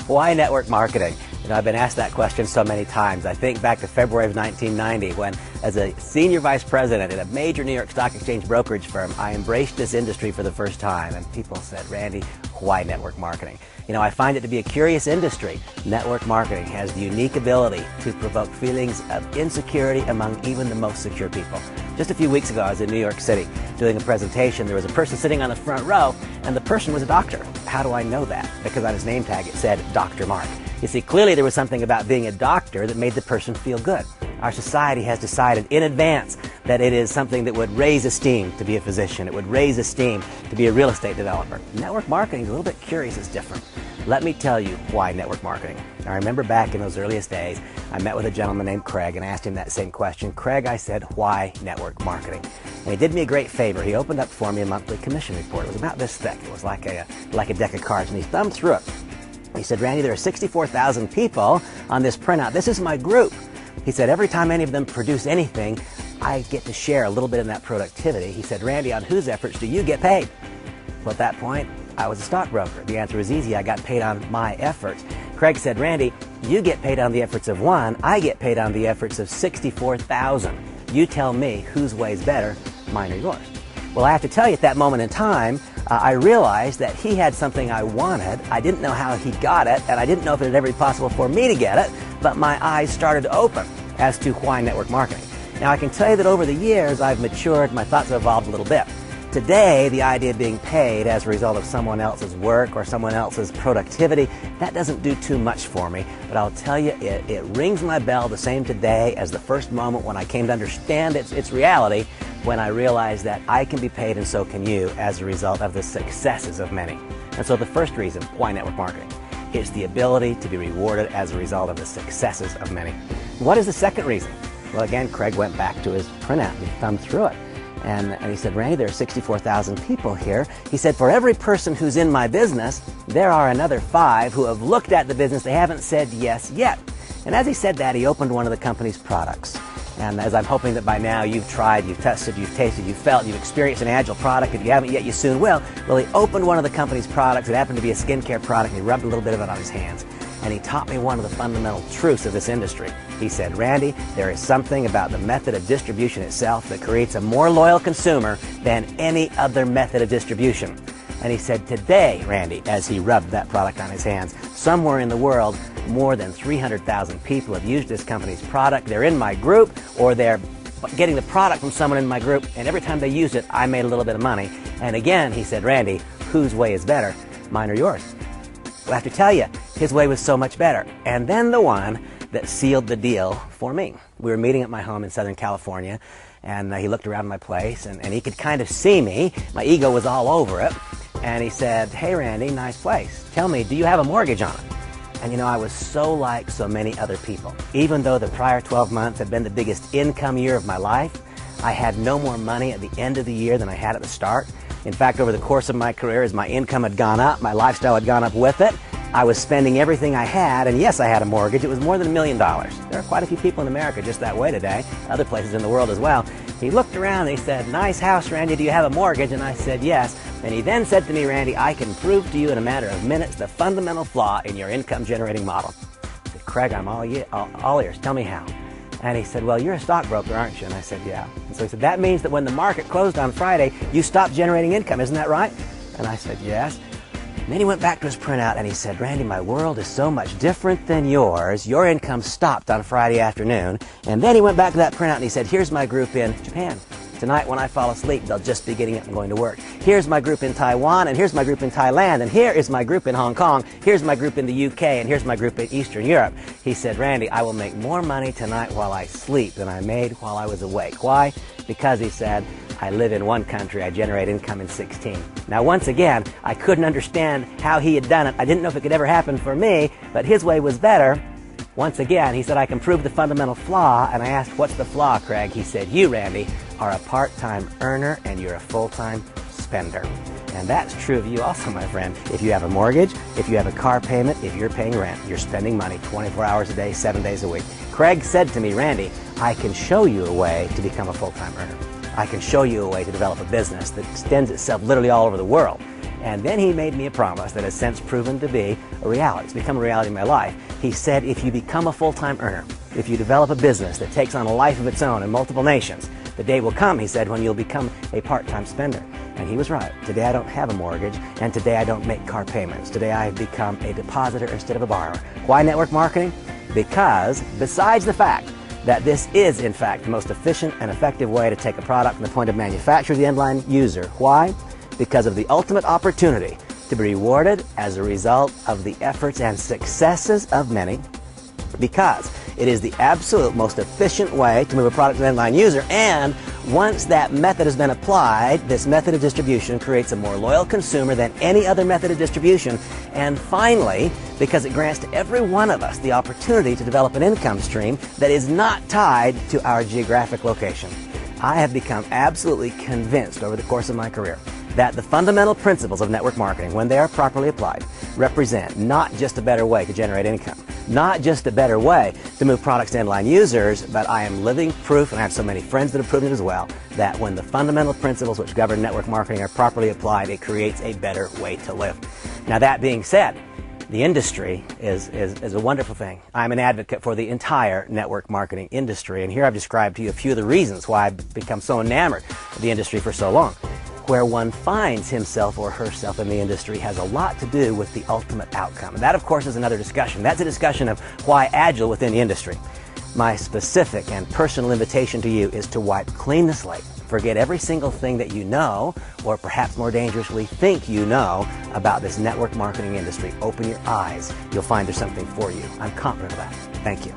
Why network marketing? You know, I've been asked that question so many times. I think back to February of 1990 when, as a senior vice president at a major New York Stock Exchange brokerage firm, I embraced this industry for the first time. And people said, Randy, why network marketing? You know, I find it to be a curious industry. Network marketing has the unique ability to provoke feelings of insecurity among even the most secure people. Just a few weeks ago, I was in New York City doing a presentation. There was a person sitting on the front row, and the person was a doctor. How do I know that? Because on his name tag it said Dr. Mark. You see, clearly there was something about being a doctor that made the person feel good. Our society has decided in advance that it is something that would raise esteem to be a physician. It would raise esteem to be a real estate developer. Network marketing is a little bit curious. It's different. Let me tell you why network marketing. I remember back in those earliest days, I met with a gentleman named Craig and asked him that same question. Craig, I said, why network marketing? And he did me a great favor. He opened up for me a monthly commission report. It was about this thick. It was like a deck of cards, and he thumbed through it. He said, Randy, there are 64,000 people on this printout. This is my group. He said, every time any of them produce anything, I get to share a little bit in that productivity. He said, Randy, on whose efforts do you get paid? Well, at that point, I was a stockbroker. The answer was easy. I got paid on my efforts. Craig said, Randy, you get paid on the efforts of one. I get paid on the efforts of 64,000. You tell me whose way is better, mine or yours. Well, I have to tell you, at that moment in time, I realized that he had something I wanted. I didn't know how he got it, and I didn't know if it would ever be possible for me to get it, but my eyes started to open as to why network marketing. Now, I can tell you that over the years, I've matured, my thoughts have evolved a little bit. Today, the idea of being paid as a result of someone else's work or someone else's productivity, that doesn't do too much for me. But I'll tell you, it rings my bell the same today as the first moment when I came to understand its reality, when I realized that I can be paid and so can you as a result of the successes of many. And so the first reason why network marketing, it's the ability to be rewarded as a result of the successes of many. What is the second reason? Well, again, Craig went back to his printout and he thumbed through it. And he said, Randy, there are 64,000 people here. He said, for every person who's in my business, there are another 5 who have looked at the business. They haven't said yes yet. And as he said that, he opened one of the company's products. And as I'm hoping that by now you've tried, you've tested, you've tasted, you've felt, you've experienced an Agile product. If you haven't yet, you soon will. Well, he opened one of the company's products. It happened to be a skincare product, and he rubbed a little bit of it on his hands. And he taught me one of the fundamental truths of this industry. He said, Randy, there is something about the method of distribution itself that creates a more loyal consumer than any other method of distribution. And he said, today, Randy, as he rubbed that product on his hands, somewhere in the world, more than 300,000 people have used this company's product. They're in my group, or they're getting the product from someone in my group, and every time they use it, I made a little bit of money. And again, he said, Randy, whose way is better, mine or yours? Well, I have to tell you, his way was so much better. And then the one that sealed the deal for me. We were meeting at my home in Southern California, and he looked around my place, and he could kind of see me. My ego was all over it. And he said, hey, Randy, nice place. Tell me, do you have a mortgage on it? And you know, I was so like so many other people. Even though the prior 12 months had been the biggest income year of my life, I had no more money at the end of the year than I had at the start. In fact, over the course of my career, as my income had gone up, my lifestyle had gone up with it, I was spending everything I had, and yes, I had a mortgage. It was more than $1 million. There are quite a few people in America just that way today, other places in the world as well. He looked around and he said, nice house, Randy, do you have a mortgage? And I said, yes. And he then said to me, Randy, I can prove to you in a matter of minutes the fundamental flaw in your income-generating model. I said, Craig, I'm all ears. Tell me how. And he said, well, you're a stockbroker, aren't you? And I said, yeah. And so he said, that means that when the market closed on Friday, you stopped generating income. Isn't that right? And I said, yes. And then he went back to his printout and he said, Randy, my world is so much different than yours. Your income stopped on Friday afternoon. And then he went back to that printout and he said, here's my group in Japan. Tonight when I fall asleep, they'll just be getting up and going to work. Here's my group in Taiwan, and here's my group in Thailand, and here is my group in Hong Kong, here's my group in the UK, and here's my group in Eastern Europe. He said, Randy, I will make more money tonight while I sleep than I made while I was awake. Why? Because, he said, I live in one country, I generate income in 16. Now, once again, I couldn't understand how he had done it. I didn't know if it could ever happen for me, but his way was better. Once again, he said, I can prove the fundamental flaw, and I asked, what's the flaw, Craig? He said, you, Randy, are a part-time earner and you're a full-time spender. And that's true of you also, my friend. If you have a mortgage, if you have a car payment, if you're paying rent, you're spending money 24 hours a day, 7 days a week. Craig said to me, Randy, I can show you a way to become a full-time earner. I can show you a way to develop a business that extends itself literally all over the world. And then he made me a promise that has since proven to be a reality. It's become a reality in my life. He said, if you become a full-time earner, if you develop a business that takes on a life of its own in multiple nations, the day will come, he said, when you'll become a part-time spender. And he was right. Today I don't have a mortgage, and today I don't make car payments. Today I have become a depositor instead of a borrower. Why network marketing? Because besides the fact that this is, in fact, the most efficient and effective way to take a product from the point of manufacture to the end-line user. Why? Because of the ultimate opportunity to be rewarded as a result of the efforts and successes of many, because it is the absolute most efficient way to move a product to the end-line user, and once that method has been applied, this method of distribution creates a more loyal consumer than any other method of distribution, and finally, because it grants to every one of us the opportunity to develop an income stream that is not tied to our geographic location. I have become absolutely convinced over the course of my career that the fundamental principles of network marketing, when they are properly applied, represent not just a better way to generate income, not just a better way to move products to end-line users, but I am living proof, and I have so many friends that have proven it as well, that when the fundamental principles which govern network marketing are properly applied, it creates a better way to live. Now, that being said, the industry is a wonderful thing. I'm an advocate for the entire network marketing industry, and here I've described to you a few of the reasons why I've become so enamored of the industry for so long. Where one finds himself or herself in the industry has a lot to do with the ultimate outcome. And that, of course, is another discussion. That's a discussion of why Agile within the industry. My specific and personal invitation to you is to wipe clean the slate. Forget every single thing that you know, or perhaps more dangerously, think you know about this network marketing industry. Open your eyes. You'll find there's something for you. I'm confident of that. Thank you.